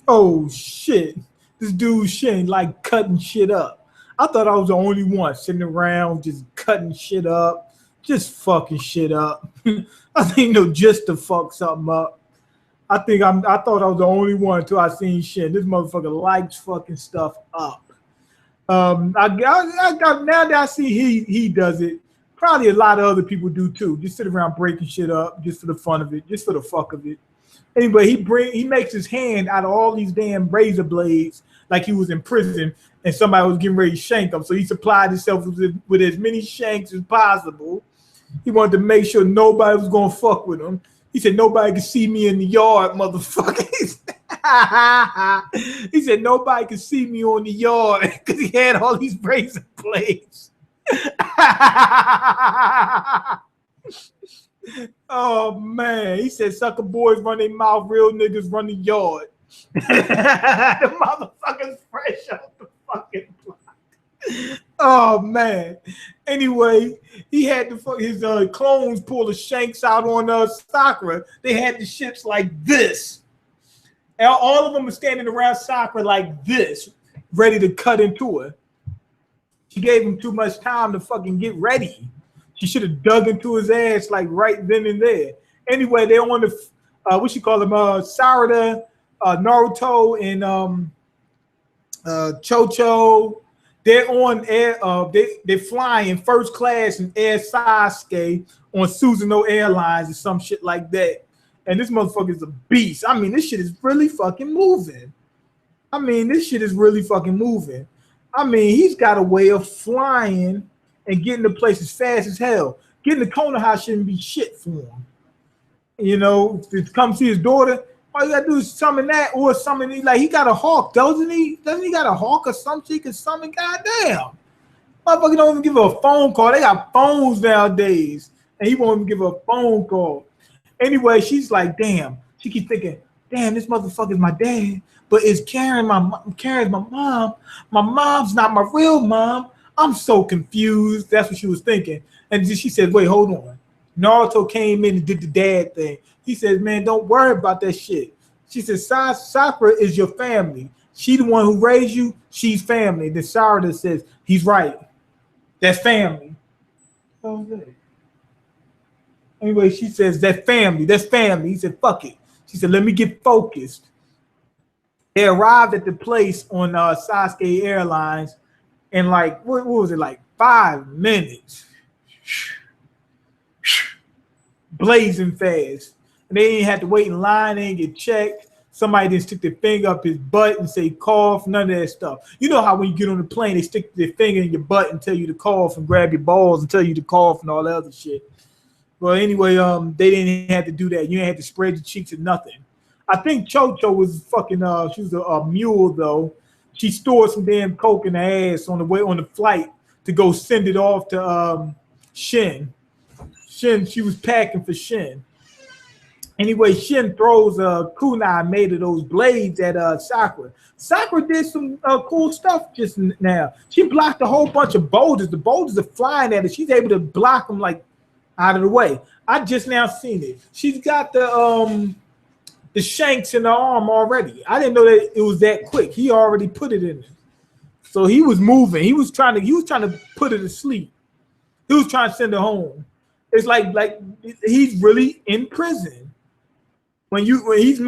Oh shit. This dude Shin like cutting shit up. I thought I was the only one sitting around just cutting shit up, just fucking shit up. I think no, just to fuck something up. I thought I was the only one until I seen Shin. This motherfucker likes fucking stuff up. Now that I see he does it, probably a lot of other people do too. Just sit around breaking shit up just for the fun of it, just for the fuck of it. Anyway, he makes his hand out of all these damn razor blades like he was in prison and somebody was getting ready to shank him. So he supplied himself with as many shanks as possible. He wanted to make sure nobody was gonna fuck with him. He said nobody could see me in the yard, motherfucker. He said nobody could see me on the yard because he had all these razor blades. Oh man, he said sucker boys run their mouth, real niggas run the yard. The motherfucker's fresh off the fucking block. Oh man. Anyway, he had his clones pull the shanks out on Sakura. They had the ships like this. And all of them are standing around Sakura like this, ready to cut into her. She gave him too much time to fucking get ready. She should have dug into his ass like right then and there. Anyway, they're on the what you call them, Sarada, Naruto, and Chocho. They're on air. They're flying first class in Air Sasuke on Susanoo Airlines or some shit like that. And this motherfucker is a beast. I mean, this shit is really fucking moving. I mean, he's got a way of flying and getting to places fast as hell. Getting to Konoha shouldn't be shit for him. You know, to come see his daughter, all you gotta do is summon that or summon, like he got a hawk, doesn't he? Doesn't he got a hawk or something he can summon? Goddamn. Motherfucker don't even give her a phone call. They got phones nowadays. And he won't even give her a phone call. Anyway, she's like, damn. She keeps thinking, damn, this motherfucker's my dad. But it's Karen's my mom. My mom's not my real mom. I'm so confused. That's what she was thinking. And she said, wait, hold on. Naruto came in and did the dad thing. He says, man, don't worry about that shit. She says, Sakura is your family. She the one who raised you. She's family. Then Sarada says, he's right. That's family. Anyway, she says, that's family. That's family. He said, fuck it. She said, let me get focused. They arrived at the place on Sasuke Airlines in like, what was it, like 5 minutes. Blazing fast. And they didn't have to wait in line, they didn't get checked. Somebody didn't stick their finger up his butt and say cough, none of that stuff. You know how when you get on the plane, they stick their finger in your butt and tell you to cough and grab your balls and tell you to cough and all that other shit. Well, anyway, they didn't have to do that. You didn't have to spread your cheeks or nothing. I think Chocho was fucking, she was a mule though. She stored some damn coke in her ass on the way on the flight to go send it off to Shin. She was packing for Shin. Anyway, Shin throws a kunai made of those blades at Sakura. Sakura did some cool stuff just now. She blocked a whole bunch of boulders. The boulders are flying at her. She's able to block them like out of the way. I just now seen it. She's got the shanks in her arm already. I didn't know that it was that quick. He already put it in there. So he was moving. He was trying to put her to sleep. He was trying to send her home. It's like he's really in prison. When he's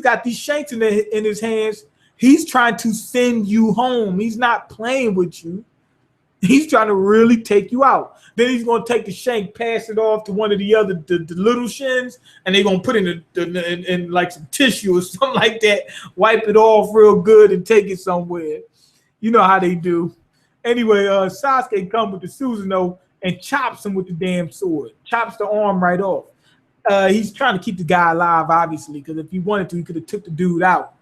got these shanks in his hands. He's trying to send you home. He's not playing with you. He's trying to really take you out. Then he's gonna take the shank, pass it off to one of the other the little Shins, and they're gonna put it in like some tissue or something like that, wipe it off real good, and take it somewhere. You know how they do. Anyway, Sasuke comes with the Susanoo and chops him with the damn sword. Chops the arm right off. He's trying to keep the guy alive, obviously, because if he wanted to, he could have took the dude out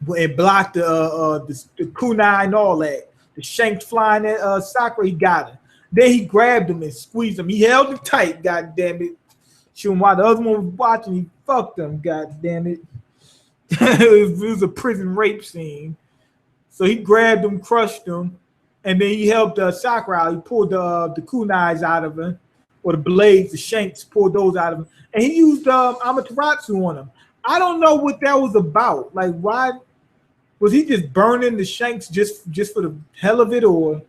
and blocked the kunai and all that. The shanks flying at Sakura, he got her. Then he grabbed him and squeezed him. He held him tight, god damn it. While the other one was watching, he fucked him, god damn it. It was a prison rape scene. So he grabbed him, crushed him, and then he helped Sakura out. He pulled the kunais out of him, or the blades, the shanks, pulled those out of him. And he used Amaterasu on him. I don't know what that was about. Like, why was he just burning the shanks just for the hell of it, or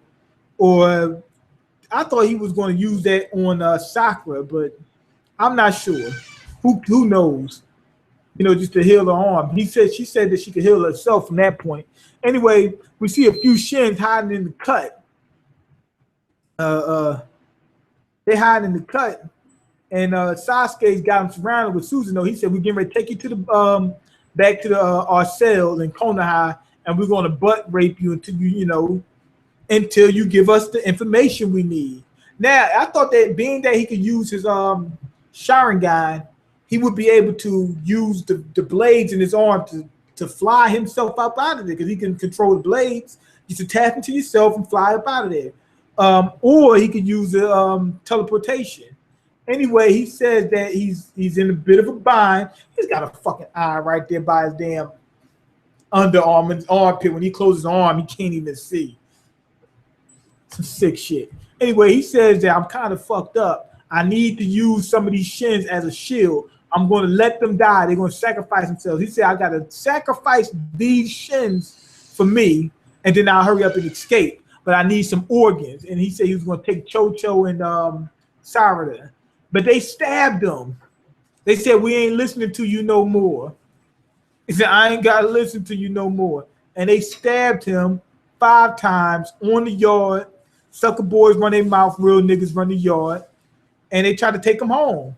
I thought he was going to use that on Sakura, but I'm not sure. Who knows? You know, just to heal her arm. She said that she could heal herself from that point. Anyway, we see a few Shins hiding in the cut. They hide in the cut, and Sasuke's got him surrounded with Susanoo. He said, "We're getting ready to take you to the back to the our cell in Konoha, and we're going to butt rape you until you give us the information we need." Now, I thought that being that he could use his Sharingan, he would be able to use the blades in his arm to fly himself up out of there, because he can control the blades. You should tap into yourself and fly up out of there. Or he could use teleportation. Anyway, he says that he's in a bit of a bind. He's got a fucking eye right there by his damn underarm and armpit. When he closes his arm, he can't even see. Some sick shit. Anyway, he says that I'm kind of fucked up. I need to use some of these Shins as a shield. I'm going to let them die. They're going to sacrifice themselves. He said, I got to sacrifice these Shins for me, and then I'll hurry up and escape. But I need some organs. And he said he was going to take Cho-Cho and Sarada. But they stabbed him. They said, we ain't listening to you no more. He said, I ain't got to listen to you no more. And they stabbed him 5 times on the yard. Sucker boys run their mouth, real niggas run the yard. And they try to take him home.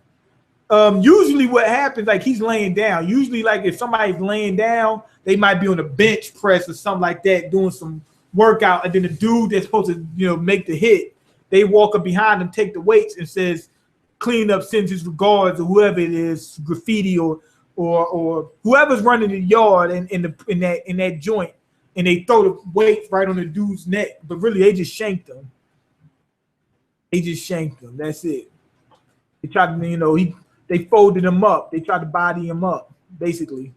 Usually what happens, like he's laying down. Usually, like if somebody's laying down, they might be on a bench press or something like that, doing some workout. And then the dude that's supposed to, make the hit, they walk up behind him, take the weights, and says, clean up, sends his regards, or whoever it is, graffiti or whoever's running the yard in that joint, and they throw the weights right on the dude's neck. But really, they just shanked him. That's it. They tried to, they folded him up. They tried to body him up, basically,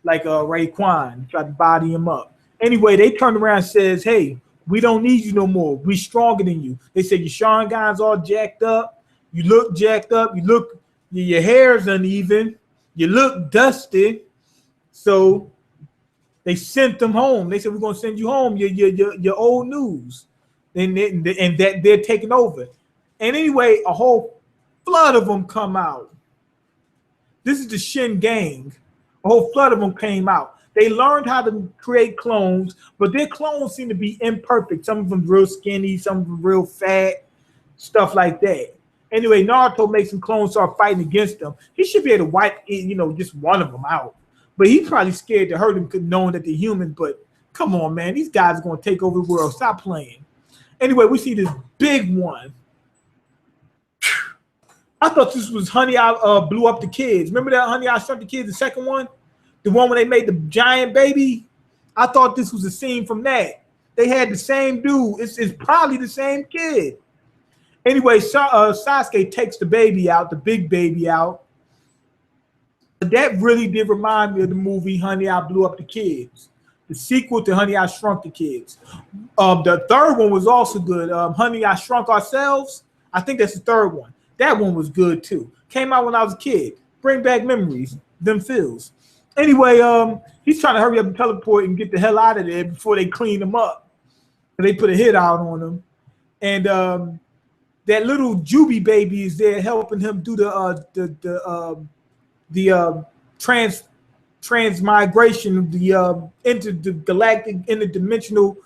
like Raekwon tried to body him up. Anyway, they turned around and says, "Hey, we don't need you no more. We stronger than you." They said your Sharingan's all jacked up. You look jacked up. Your hair's uneven. You look dusty. So they sent them home. They said, "We're gonna send you home. Your old news," and that they're taking over. And anyway, a whole flood of them come out. This is the Shin gang. A whole flood of them came out. They learned how to create clones, but their clones seem to be imperfect. Some of them real skinny, some of them real fat, stuff like that. Anyway, Naruto makes some clones start fighting against them. He should be able to wipe, just one of them out. But he's probably scared to hurt them, knowing that they're human. But come on, man, these guys are going to take over the world. Stop playing. Anyway, we see this big one. I thought this was Honey, I Blew Up the Kids. Remember that Honey, I Shrunk the Kids, the second one? The one where they made the giant baby? I thought this was a scene from that. They had the same dude. It's probably the same kid. Anyway, Sasuke takes the baby out, the big baby out. But that really did remind me of the movie Honey, I Blew Up the Kids, the sequel to Honey, I Shrunk the Kids. The third one was also good. Honey, I Shrunk Ourselves. I think that's the third one. That one was good too. Came out when I was a kid. Bring back memories, them feels. Anyway, he's trying to hurry up and teleport and get the hell out of there before they clean him up. They put a hit out on him. And that little Juby baby is there helping him do the transmigration, the intergalactic, interdimensional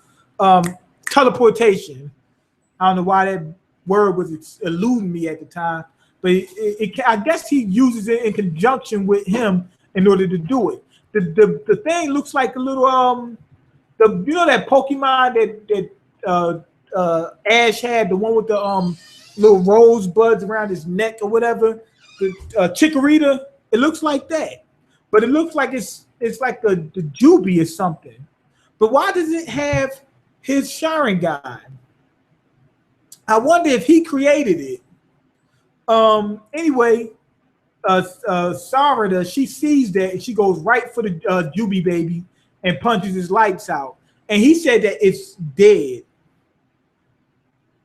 teleportation. I don't know why that word was eluding me at the time, but I guess he uses it in conjunction with him in order to do it. The thing looks like a little that Pokemon that Ash had, the one with the little rosebuds around his neck or whatever, the Chikorita. It looks like that, but it looks like it's like the Juby or something. But why does it have his Sharingan? I wonder if he created it. Anyway, Sarada, she sees that and she goes right for the Juby baby and punches his lights out. And he said that it's dead.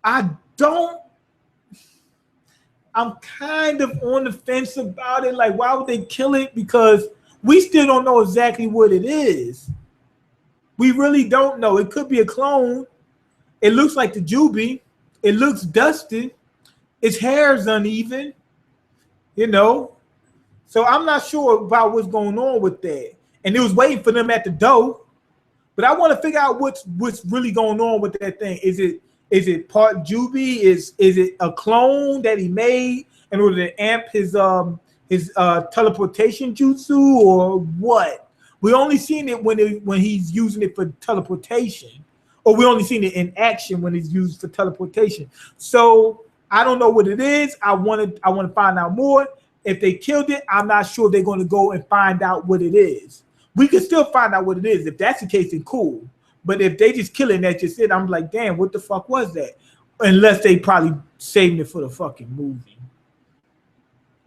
I I'm kind of on the fence about it. Like, why would they kill it? Because we still don't know exactly what it is. We really don't know. It could be a clone. It looks like the Juby. It looks dusty. Its hair is uneven. You know. So I'm not sure about what's going on with that. And it was waiting for them at the door. But I want to figure out what's really going on with that thing. Is it part Juby? Is it a clone that he made in order to amp his teleportation jutsu, or what? We only seen it when he's using it for teleportation, or we only seen it in action when it's used for teleportation. So I don't know what it is. I want to find out more. If they killed it, I'm not sure they're going to go and find out what it is. We can still find out what it is. If that's the case, then cool. But if they just kill it and that's just it, I'm like, damn, what the fuck was that? Unless they probably saved it for the fucking movie,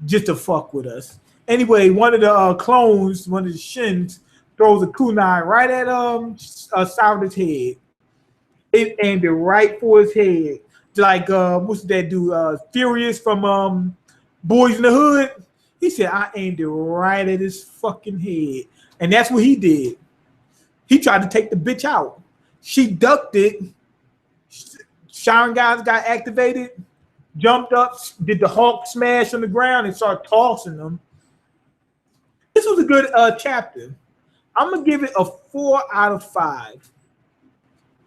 just to fuck with us. Anyway, one of the clones, one of the Shins, throws a kunai right at Sour's head. It aimed it right for his head. Like what's that dude? Furious from Boys in the Hood. He said, I aimed it right at his fucking head. And that's what he did. He tried to take the bitch out. She ducked it. Sharingan got activated, jumped up, did the Hulk smash on the ground, and started tossing them. This was a good chapter. I'm gonna give it a 4 out of 5.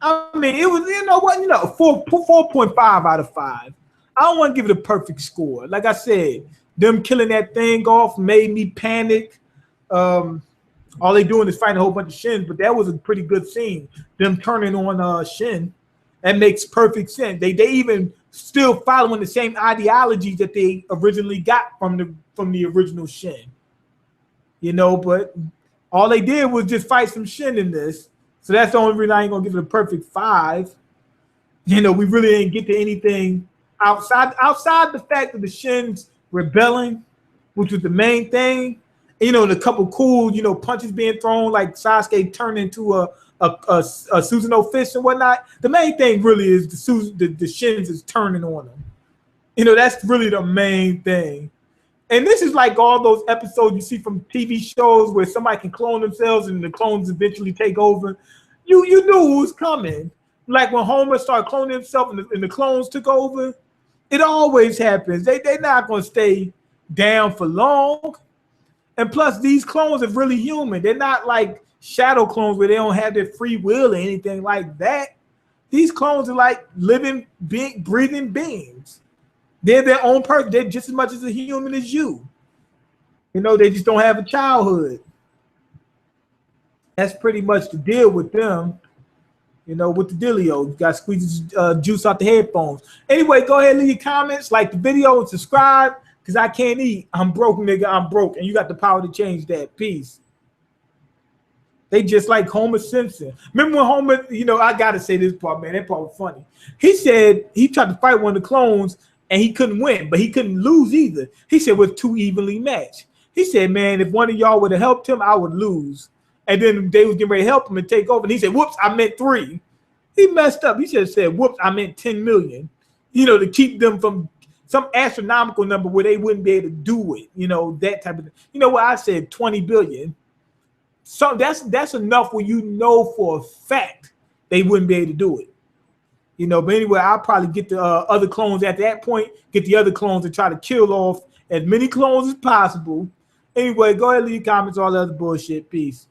I mean, it was, 4.5 out of 5. I don't want to give it a perfect score. Like I said, them killing that thing off made me panic. All they doing is fighting a whole bunch of Shins, but that was a pretty good scene. Them turning on Shin. That makes perfect sense. They even still following the same ideology that they originally got from the original Shin. But all they did was just fight some Shin in this. So that's the only reason I ain't gonna give it a perfect 5. We really didn't get to anything outside the fact that the Shins rebelling, which was the main thing. And, a couple cool, punches being thrown, like Sasuke turned into a Susanoo fist and whatnot. The main thing really is the Shins is turning on them. That's really the main thing. And this is like all those episodes you see from TV shows where somebody can clone themselves and the clones eventually take over. You knew it was coming. Like when Homer started cloning himself and the clones took over. It always happens. They're not going to stay down for long. And plus, these clones are really human. They're not like shadow clones where they don't have their free will or anything like that. These clones are like living, breathing beings. They're their own person. They're just as much as a human as you. They just don't have a childhood. That's pretty much the deal with them. With the dealio. You got to squeeze juice out the headphones. Anyway, go ahead and leave your comments, like the video, and subscribe, because I can't eat. I'm broke, nigga. I'm broke. And you got the power to change that. Peace. They just like Homer Simpson. Remember when Homer, I got to say this part, man. That part was funny. He said he tried to fight one of the clones, and he couldn't win, but he couldn't lose either. He said we're too evenly matched. He said, man, if one of y'all would have helped him, I would lose. And then they was getting ready to help him and take over. And he said, whoops, I meant 3. He messed up. He should have said, whoops, I meant 10 million. To keep them from some astronomical number where they wouldn't be able to do it. That type of thing. You know what? I said 20 billion. So that's enough where for a fact they wouldn't be able to do it. But anyway, I'll probably get the other clones at that point, get the other clones and try to kill off as many clones as possible. Anyway, go ahead and leave comments, all the other bullshit. Peace.